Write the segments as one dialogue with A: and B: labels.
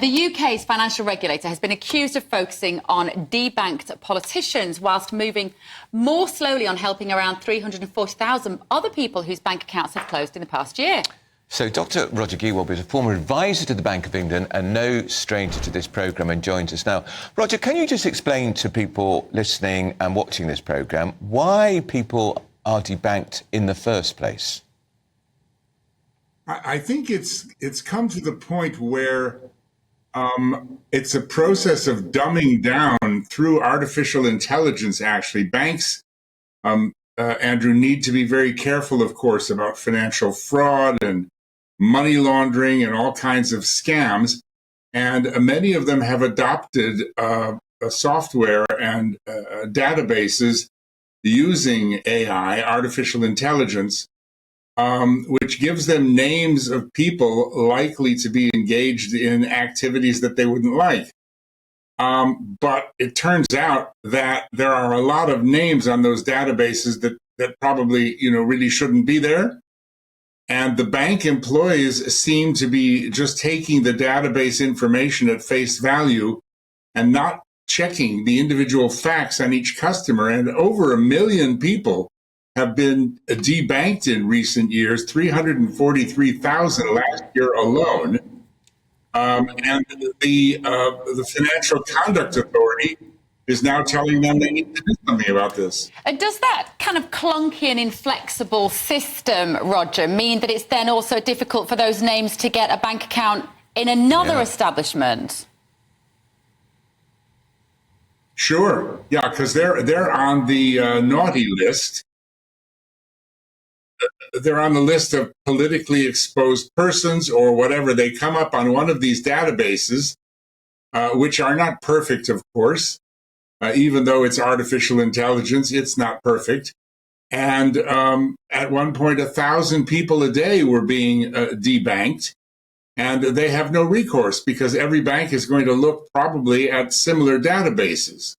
A: The UK's financial regulator has been accused of focusing on debanked politicians whilst moving more slowly on helping around 340,000 other people whose bank accounts have closed in the past year.
B: So Dr Roger Geowolb is a former advisor to the Bank of England and no stranger to this programme and joins us now. Roger, can you just explain to people listening and watching this programme why people are debanked in the first place?
C: I think it's come to the point where it's a process of dumbing down through artificial intelligence, actually. Banks, Andrew, need to be very careful, of course, about financial fraud and money laundering and all kinds of scams. And many of them have adopted a software and databases using AI, artificial intelligence, which gives them names of people likely to be engaged in activities that they wouldn't like. But it turns out that there are a lot of names on those databases that probably, really shouldn't be there. And the bank employees seem to be just taking the database information at face value and not checking the individual facts on each customer. And over 1 million people have been debanked in recent years, 343,000 last year alone. And the Financial Conduct Authority is now telling them they need to do something about this.
A: Does that kind of clunky and inflexible system, Roger, mean that it's then also difficult for those names to get a bank account in another establishment?
C: Sure, yeah, because they're on the naughty list. They're on the list of politically exposed persons or whatever. They come up on one of these databases, which are not perfect, of course. Even though it's artificial intelligence, it's not perfect. And at one point, 1,000 people a day were being debanked, and they have no recourse because every bank is going to look probably at similar databases.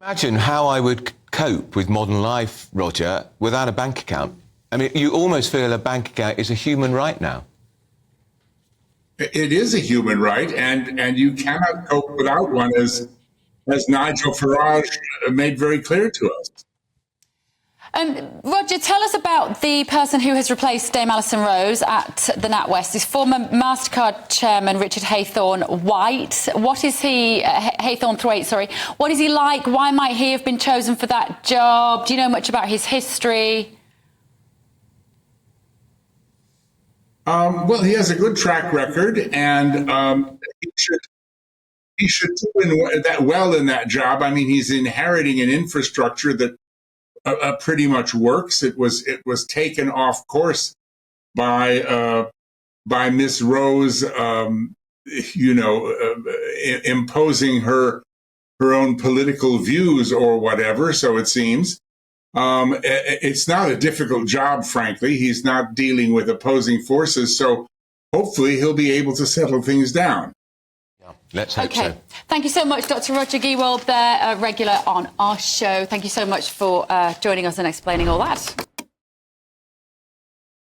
B: Imagine how I would cope with modern life, Roger, without a bank account. I mean, you almost feel a bank account is a human right now.
C: It is a human right, and you cannot cope without one, as Nigel Farage made very clear to us.
A: Roger, tell us about the person who has replaced Dame Allison Rose at the NatWest. His former MasterCard chairman, Richard Haythorne-White. What is he, Haythorne-Thwaite, sorry. What is he like? Why might he have been chosen for that job? Do you know much about his history?
C: Well, he has a good track record, and he should do that well in that job. I mean, he's inheriting an infrastructure that pretty much works. It was taken off course by Miss Rose, imposing her own political views or whatever. So it seems. It's not a difficult job, frankly. He's not dealing with opposing forces, so hopefully he'll be able to settle things down.
B: Yeah, let's hope so.
A: Thank you so much, Dr Roger Geowolb, there, regular on our show. Thank you so much for joining us and explaining all that.